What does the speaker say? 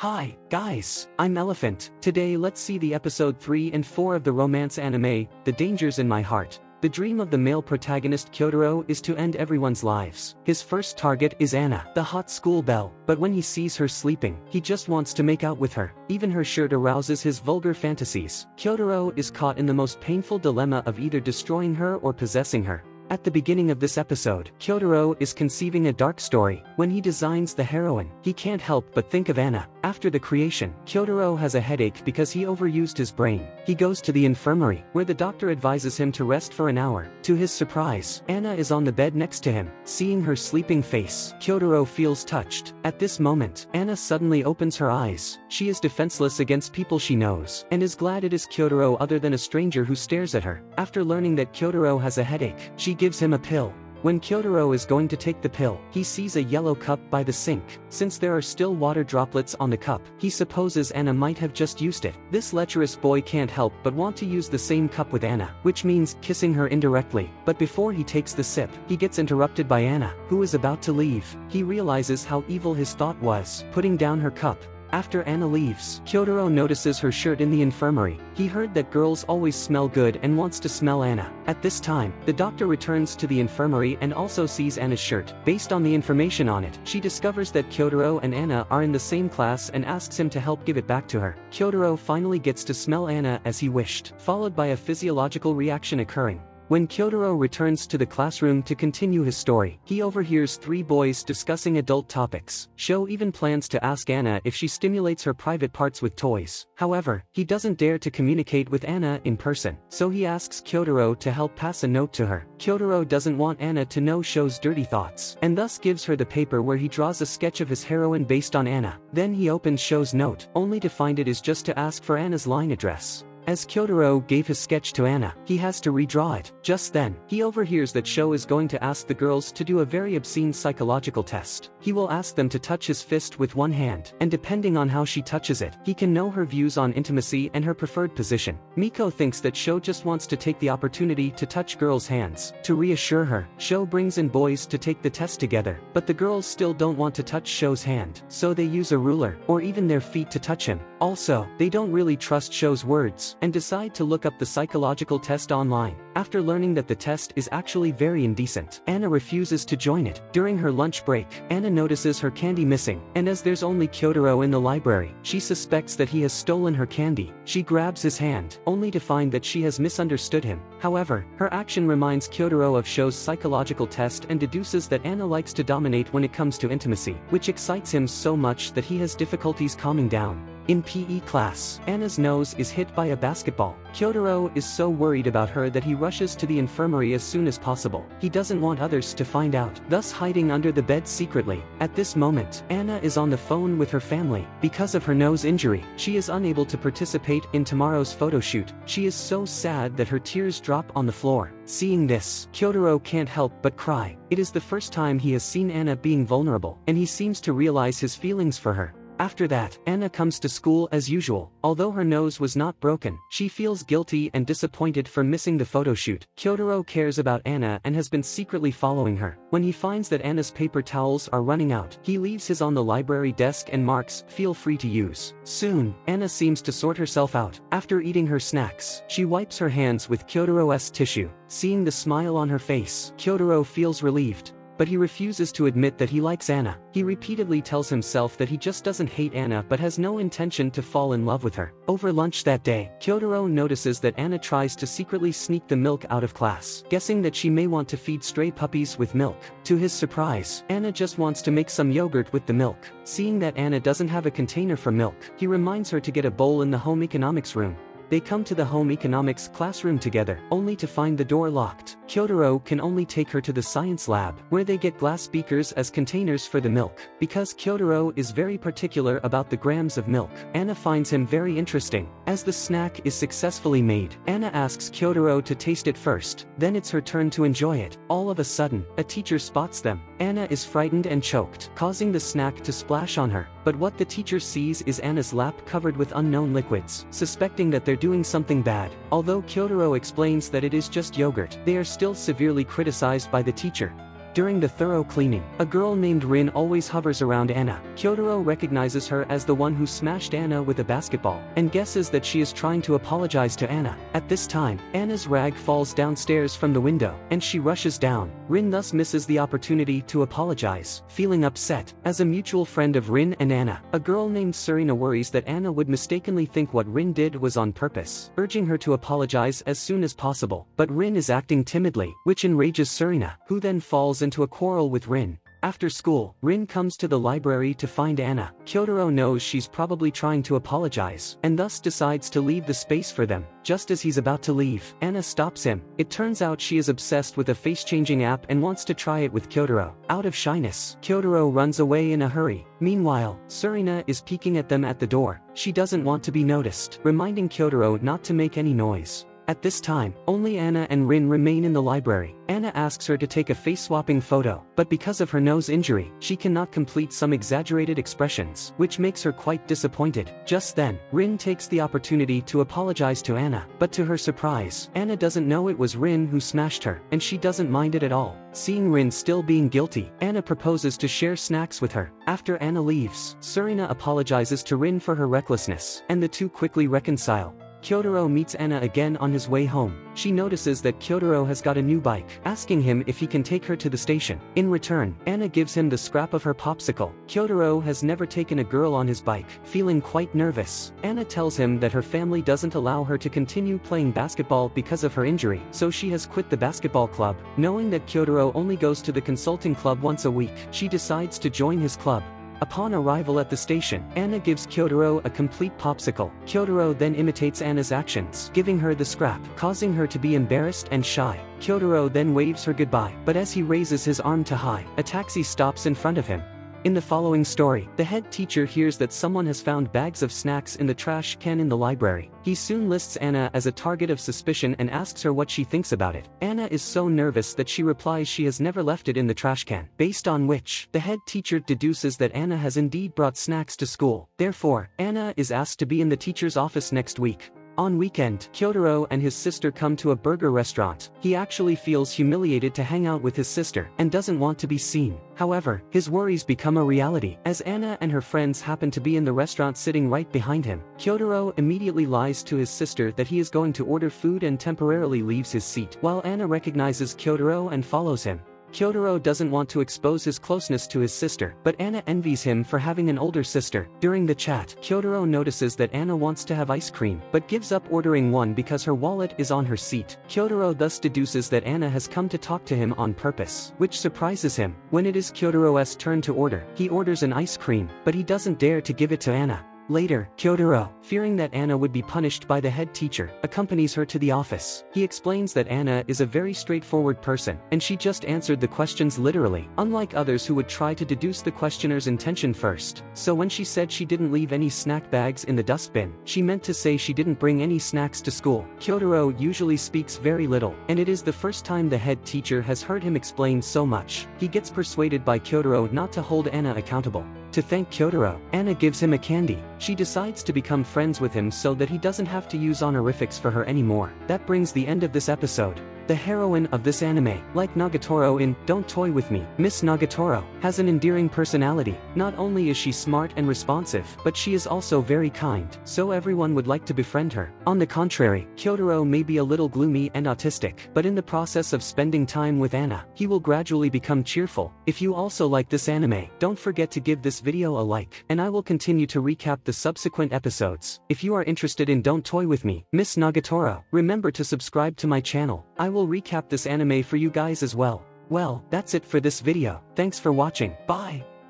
Hi, guys, I'm Elephant. Today let's see the episode 3 and 4 of the romance anime, The Dangers in My Heart. The dream of the male protagonist Kyotaro is to end everyone's lives. His first target is Anna, the hot school belle, but when he sees her sleeping, he just wants to make out with her. Even her shirt arouses his vulgar fantasies. Kyotaro is caught in the most painful dilemma of either destroying her or possessing her. At the beginning of this episode, Kyotaro is conceiving a dark story. When he designs the heroine, he can't help but think of Anna. After the creation, Kyotaro has a headache because he overused his brain. He goes to the infirmary, where the doctor advises him to rest for an hour. To his surprise, Anna is on the bed next to him. Seeing her sleeping face, Kyotaro feels touched. At this moment, Anna suddenly opens her eyes. She is defenseless against people she knows, and is glad it is Kyotaro other than a stranger who stares at her. After learning that Kyotaro has a headache, she gives him a pill. When Kyotaro is going to take the pill, he sees a yellow cup by the sink. Since there are still water droplets on the cup, he supposes Anna might have just used it. This lecherous boy can't help but want to use the same cup with Anna, which means kissing her indirectly. But before he takes the sip, he gets interrupted by Anna, who is about to leave. He realizes how evil his thought was, putting down her cup. After Anna leaves, Kyotaro notices her shirt in the infirmary. He heard that girls always smell good and wants to smell Anna. At this time, the doctor returns to the infirmary and also sees Anna's shirt. Based on the information on it, she discovers that Kyotaro and Anna are in the same class and asks him to help give it back to her. Kyotaro finally gets to smell Anna as he wished, followed by a physiological reaction occurring. When Kyotaro returns to the classroom to continue his story, he overhears three boys discussing adult topics. Sho even plans to ask Anna if she stimulates her private parts with toys. However, he doesn't dare to communicate with Anna in person, so he asks Kyotaro to help pass a note to her. Kyotaro doesn't want Anna to know Sho's dirty thoughts, and thus gives her the paper where he draws a sketch of his heroine based on Anna. Then he opens Sho's note, only to find it is just to ask for Anna's line address. As Kyotaro gave his sketch to Anna, he has to redraw it. Just then, he overhears that Sho is going to ask the girls to do a very obscene psychological test. He will ask them to touch his fist with one hand, and depending on how she touches it, he can know her views on intimacy and her preferred position. Miko thinks that Sho just wants to take the opportunity to touch girls' hands. To reassure her, Sho brings in boys to take the test together, but the girls still don't want to touch Sho's hand, so they use a ruler, or even their feet to touch him. Also, they don't really trust Sho's words, and decide to look up the psychological test online. After learning that the test is actually very indecent, Anna refuses to join it. During her lunch break, Anna notices her candy missing, and as there's only Kyotaro in the library, she suspects that he has stolen her candy. She grabs his hand, only to find that she has misunderstood him. However, her action reminds Kyotaro of Sho's psychological test and deduces that Anna likes to dominate when it comes to intimacy, which excites him so much that he has difficulties calming down. In PE class, Anna's nose is hit by a basketball. Kyotaro is so worried about her that he rushes to the infirmary as soon as possible. He doesn't want others to find out, thus hiding under the bed secretly. At this moment, Anna is on the phone with her family. Because of her nose injury, she is unable to participate in tomorrow's photo shoot. She is so sad that her tears drop on the floor. Seeing this, Kyotaro can't help but cry. It is the first time he has seen Anna being vulnerable, and he seems to realize his feelings for her. After that, Anna comes to school as usual. Although her nose was not broken, she feels guilty and disappointed for missing the photo shoot. Kyotaro cares about Anna and has been secretly following her. When he finds that Anna's paper towels are running out, he leaves his on the library desk and marks, "Feel free to use." Soon, Anna seems to sort herself out. After eating her snacks, she wipes her hands with Kyotaro's tissue. Seeing the smile on her face, Kyotaro feels relieved. But he refuses to admit that he likes Anna. He repeatedly tells himself that he just doesn't hate Anna but has no intention to fall in love with her. Over lunch that day, Kyotaro notices that Anna tries to secretly sneak the milk out of class, guessing that she may want to feed stray puppies with milk. To his surprise, Anna just wants to make some yogurt with the milk. Seeing that Anna doesn't have a container for milk, he reminds her to get a bowl in the home economics room. They come to the home economics classroom together, only to find the door locked. Kyotaro can only take her to the science lab, where they get glass beakers as containers for the milk. Because Kyotaro is very particular about the grams of milk, Anna finds him very interesting. As the snack is successfully made, Anna asks Kyotaro to taste it first, then it's her turn to enjoy it. All of a sudden, a teacher spots them. Anna is frightened and choked, causing the snack to splash on her. But what the teacher sees is Anna's lap covered with unknown liquids. Suspecting that they're doing something bad, although Kyotaro explains that it is just yogurt, they are still severely criticized by the teacher. During the thorough cleaning, a girl named Rin always hovers around Anna. Kyotaro recognizes her as the one who smashed Anna with a basketball, and guesses that she is trying to apologize to Anna. At this time, Anna's rag falls downstairs from the window, and she rushes down. Rin thus misses the opportunity to apologize. Feeling upset, as a mutual friend of Rin and Anna, a girl named Serena worries that Anna would mistakenly think what Rin did was on purpose, urging her to apologize as soon as possible. But Rin is acting timidly, which enrages Serena, who then falls into a quarrel with Rin. After school, Rin comes to the library to find Anna. Kyotaro knows she's probably trying to apologize, and thus decides to leave the space for them. Just as he's about to leave, Anna stops him. It turns out she is obsessed with a face-changing app and wants to try it with Kyotaro. Out of shyness, Kyotaro runs away in a hurry. Meanwhile, Serena is peeking at them at the door. She doesn't want to be noticed, reminding Kyotaro not to make any noise. At this time, only Anna and Rin remain in the library. Anna asks her to take a face-swapping photo, but because of her nose injury, she cannot complete some exaggerated expressions, which makes her quite disappointed. Just then, Rin takes the opportunity to apologize to Anna, but to her surprise, Anna doesn't know it was Rin who smashed her, and she doesn't mind it at all. Seeing Rin still being guilty, Anna proposes to share snacks with her. After Anna leaves, Serena apologizes to Rin for her recklessness, and the two quickly reconcile. Kyotaro meets Anna again on his way home. She notices that Kyotaro has got a new bike, asking him if he can take her to the station. In return, Anna gives him the scrap of her popsicle. Kyotaro has never taken a girl on his bike. Feeling quite nervous, Anna tells him that her family doesn't allow her to continue playing basketball because of her injury, so she has quit the basketball club. Knowing that Kyotaro only goes to the consulting club once a week, she decides to join his club. Upon arrival at the station, Anna gives Kyotaro a complete popsicle. Kyotaro then imitates Anna's actions, giving her the scrap, causing her to be embarrassed and shy. Kyotaro then waves her goodbye, but as he raises his arm to hi, a taxi stops in front of him. In the following story, the head teacher hears that someone has found bags of snacks in the trash can in the library. He soon lists Anna as a target of suspicion and asks her what she thinks about it. Anna is so nervous that she replies she has never left it in the trash can, based on which, the head teacher deduces that Anna has indeed brought snacks to school. Therefore, Anna is asked to be in the teacher's office next week. On weekend, Kyotaro and his sister come to a burger restaurant. He actually feels humiliated to hang out with his sister, and doesn't want to be seen. However, his worries become a reality, as Anna and her friends happen to be in the restaurant sitting right behind him. Kyotaro immediately lies to his sister that he is going to order food and temporarily leaves his seat, while Anna recognizes Kyotaro and follows him. Kyotaro doesn't want to expose his closeness to his sister, but Anna envies him for having an older sister. During the chat, Kyotaro notices that Anna wants to have ice cream, but gives up ordering one because her wallet is on her seat. Kyotaro thus deduces that Anna has come to talk to him on purpose, which surprises him. When it is Kyotaro's turn to order, he orders an ice cream, but he doesn't dare to give it to Anna. Later, Kyotaro, fearing that Anna would be punished by the head teacher, accompanies her to the office. He explains that Anna is a very straightforward person, and she just answered the questions literally, unlike others who would try to deduce the questioner's intention first. So when she said she didn't leave any snack bags in the dustbin, she meant to say she didn't bring any snacks to school. Kyotaro usually speaks very little, and it is the first time the head teacher has heard him explain so much. He gets persuaded by Kyotaro not to hold Anna accountable. To thank Kyotaro, Anna gives him a candy. She decides to become friends with him so that he doesn't have to use honorifics for her anymore. That brings the end of this episode. The heroine of this anime, like Nagatoro in Don't Toy With Me, Miss Nagatoro, has an endearing personality. Not only is she smart and responsive, but she is also very kind, so everyone would like to befriend her. On the contrary, Kyotaro may be a little gloomy and autistic, but in the process of spending time with Anna, he will gradually become cheerful. If you also like this anime, don't forget to give this video a like, and I will continue to recap the subsequent episodes. If you are interested in Don't Toy With Me, Miss Nagatoro, remember to subscribe to my channel. I will recap this anime for you guys as well. Well, that's it for this video. Thanks for watching. Bye!